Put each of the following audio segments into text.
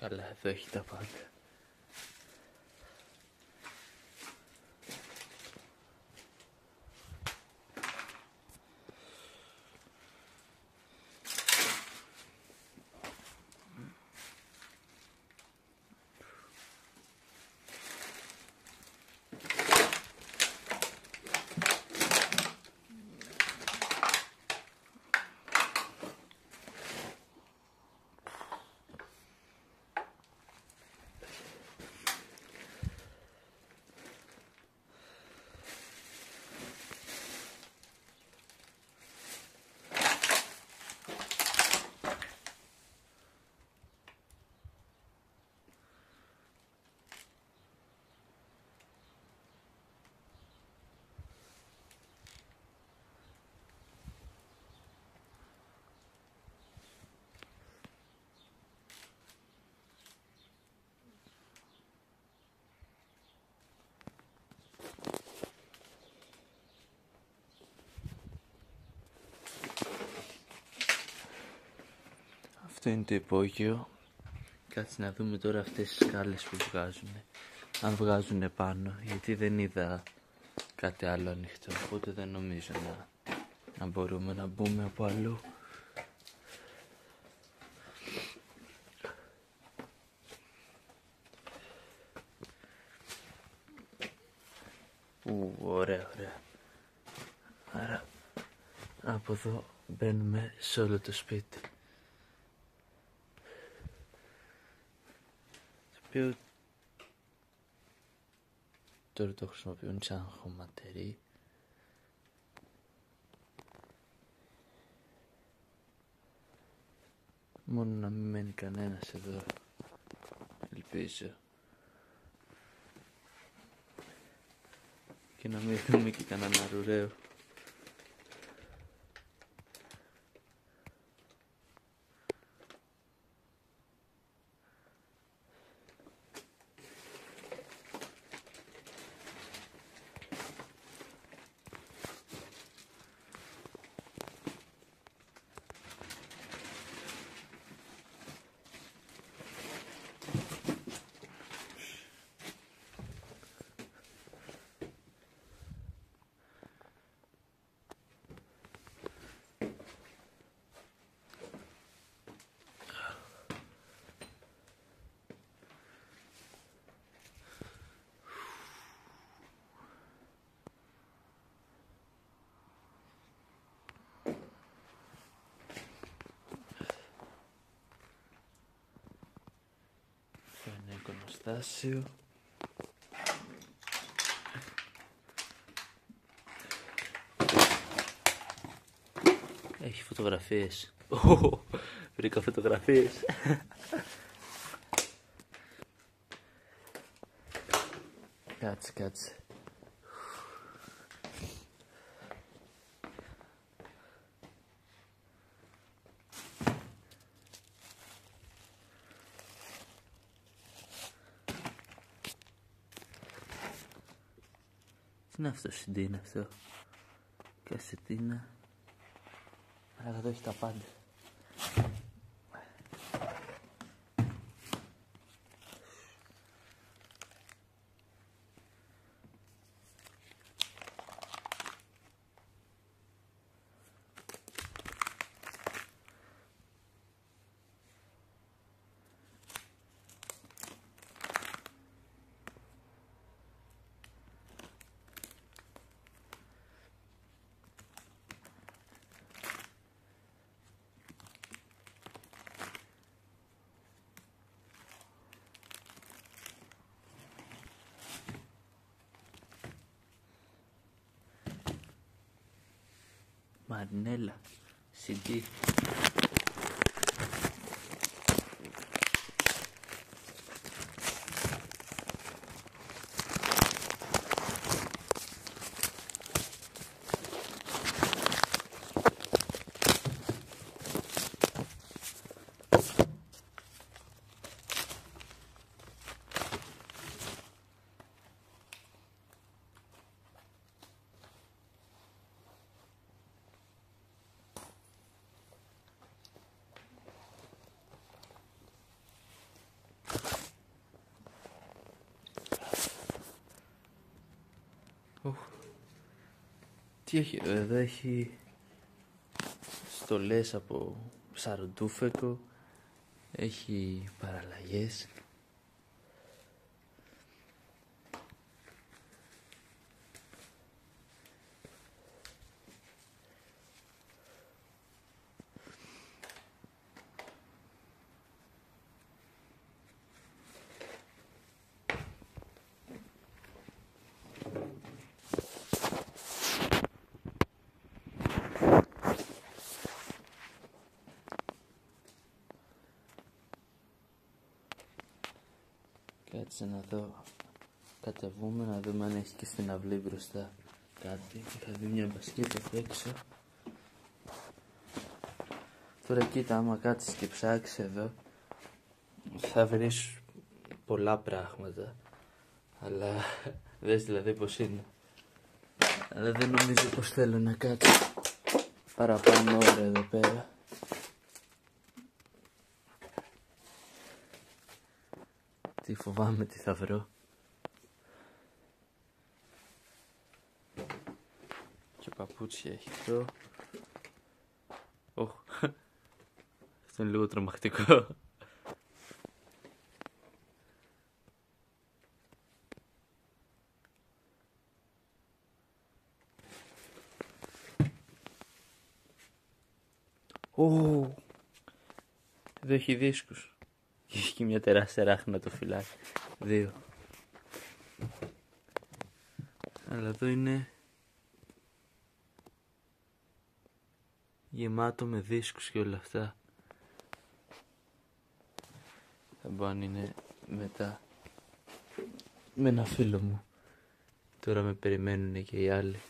Καλά, εδώ έχει τα πάντα. Αυτό είναι το υπόγειο. Κάτσε να δούμε τώρα αυτές τις σκάλες που βγάζουν. Αν βγάζουν πάνω, γιατί δεν είδα κάτι άλλο ανοιχτό. Οπότε δεν νομίζω να μπορούμε να μπούμε από αλλού. Ωραία, ωραία. Άρα από εδώ μπαίνουμε σε όλο το σπίτι. Το οποίο τώρα το χρησιμοποιούν σαν χωματερή. Μόνο να μην μένει κανένας εδώ, ελπίζω. Και να μην δούμε και κανένα ρουραίο. Ένα εικονοστάσιο. Έχει φωτογραφίες. Βρήκα φωτογραφίες. Κάτσε. Τι είναι αυτό, CD είναι αυτό? Κασετίνα. Αλλά εδώ έχει τα πάντα. Μαρινέλα, CD. Τι έχει εδώ, εδώ έχει στολές από ψαροντούφεκο, έχει παραλλαγές. Κάτσε να δω, κατεβούμε να δούμε αν έχει και στην αυλή μπροστά κάτι. Είχα δει μια μπασκέτα απ' έξω. Τώρα κοίτα, άμα κάτσεις και ψάξεις εδώ θα βρεις πολλά πράγματα, αλλά δες δηλαδή πως είναι. Αλλά δεν νομίζω πως θέλω να κάτσω παραπάνω ώρα εδώ πέρα. Τι φοβάμαι τι θα βρω. Και παπούτσια έχει αυτό. Οχ, αυτό είναι λίγο τρομακτικό. Εδώ έχει δίσκους. Έχει και μια τεράστια ράχνη να το φυλάει. 2. Αλλά εδώ είναι γεμάτο με δίσκους και όλα αυτά. Θα μπω αν είναι μετά με ένα φίλο μου. Τώρα με περιμένουν και οι άλλοι.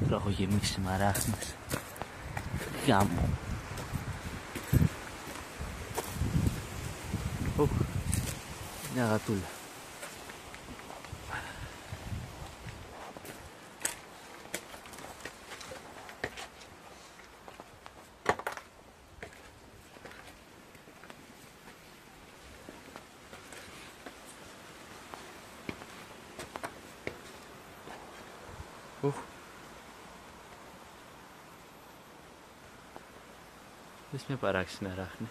Τώρα έχω γεμίσει μαράχνες. Γάμο. Μια γατούλα. Δες μια παράξενη αράχνη.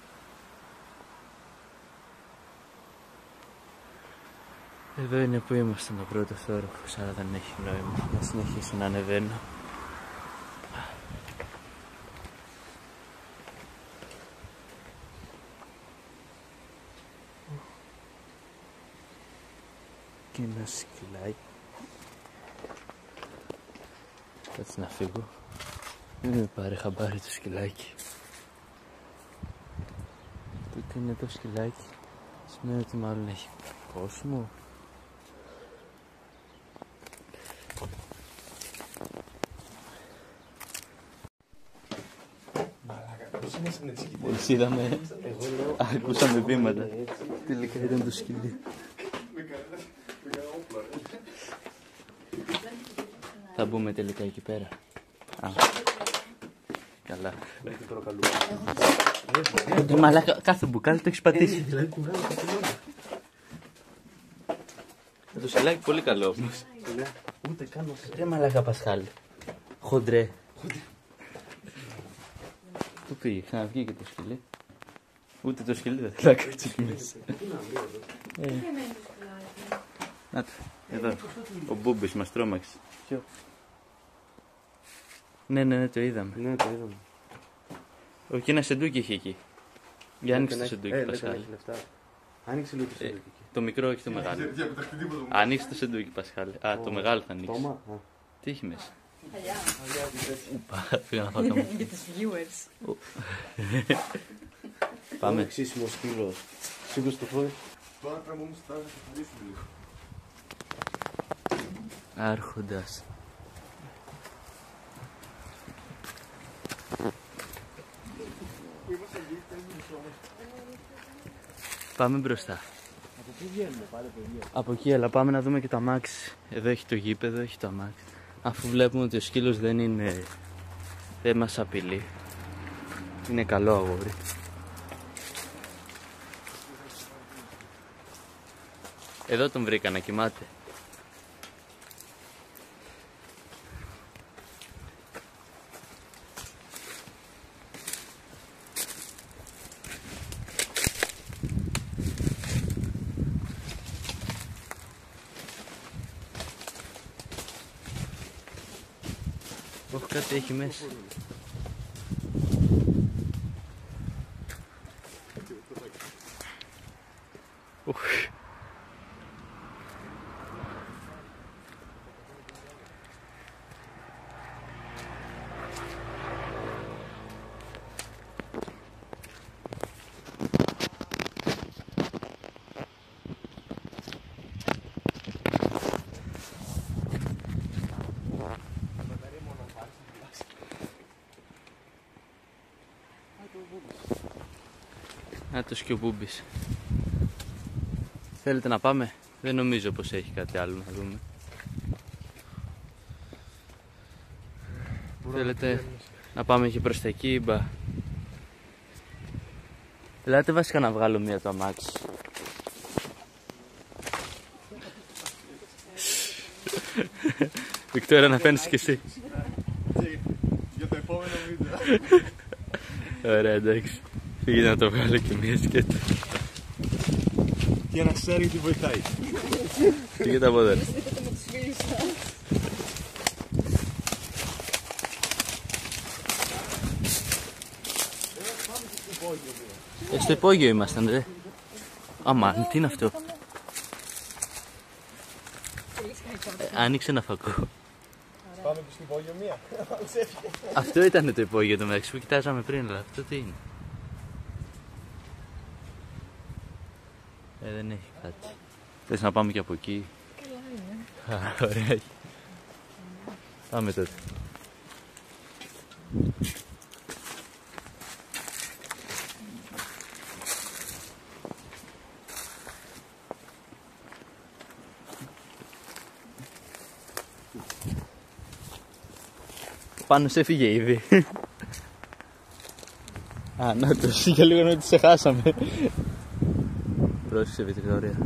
Εδώ είναι που ήμασταν ο πρώτος όροφος, άρα δεν έχει νόημα να συνεχίσω να ανεβαίνω. Και ένα σκυλάκι. Κάτσε να φύγω. Μην με πάρει χαμπάρι το σκυλάκι. Τούτο είναι το σκυλάκι. Σημαίνει ότι μάλλον έχει κόσμο. Μόλις είδαμε, ακούσαμε βήματα. Τελικά ήταν το σκυλί. Θα μπούμε τελικά εκεί πέρα. Καλά. Μαλάκα, κάθε μπουκάλι το έχεις πατήσει. Το σκυλάκι πολύ καλό όμως. Ούτε καν. Ρε μαλάκα Πασχάλη. Χοντρέ. Πού πήγε, ξαναβγήκε το σκυλί. Ούτε το σκυλί δεν θέλει να κάτσει εκεί μέσα. Να το, εδώ. Ο Μπούμπης μας τρόμαξε. Ποιο? Ναι, το είδαμε. Ναι, το είδαμε. Όχι, ένα σεντούκι είχε εκεί. Για άνοιξε το σεντούκι, Πασχάλη. Άνοιξε λίγο το σεντούκι. Το μικρό, όχι το μεγάλο. Ανοίξει το σεντούκι, Πασχάλη. Α, το μεγάλο θα ανοίξει. Τι έχει μέσα? Ουπα, πήγα να φάω το μου. Για τους viewers. Πάμε. Εξίσιμο σκύλος. Σίγουρος το φόβο. Τώρα πρέπει όμως να καθαρίσουμε λίγο. Άρχοντας. Πάμε μπροστά. Από πού βγαίνουμε πάλι, παιδιά? Από εκεί, αλλά πάμε να δούμε και το αμάξι. Εδώ έχει το γήπεδο, έχει το αμάξι. Αφού βλέπουμε ότι ο σκύλος δεν μας απειλεί. Είναι καλό αγόρι. Εδώ τον βρήκα να κοιμάται. Όχι, κάτι έχει μέσα. Άτος και ο Μπούμπης. Θέλετε να πάμε? Δεν νομίζω πως έχει κάτι άλλο να δούμε. Θέλετε να πάμε και προς τα εκεί, μπα? Ελάτε βασικά να βγάλω μία το αμάξι. Βικτόρια, να φαίνεσαι κι εσύ. Για το επόμενο βίντεο. Ωραία, εντάξει. Φύγε να το βγάλω και μία σκέτα. Και ένα σέρι τι βοηθάει. Φύγε τα πόδια. Στο υπόγειο ήμασταν, ρε. Αμάν, τι είναι αυτό? Άνοιξε ένα φακό. Πάμε και στην υπόγειο μία. Αυτό ήταν το υπόγειο το μεταξύ που κοιτάζαμε πριν, αλλά αυτό τι είναι? Δεν έχει κάτι. Θες να πάμε και από εκεί? Καλά είναι. Ωραία. Πάμε τότε. Πάνω σε έφυγε ήδη. Α, να το για λίγο να τη σε χάσαμε. Πρόσεξε, Βικτόρια.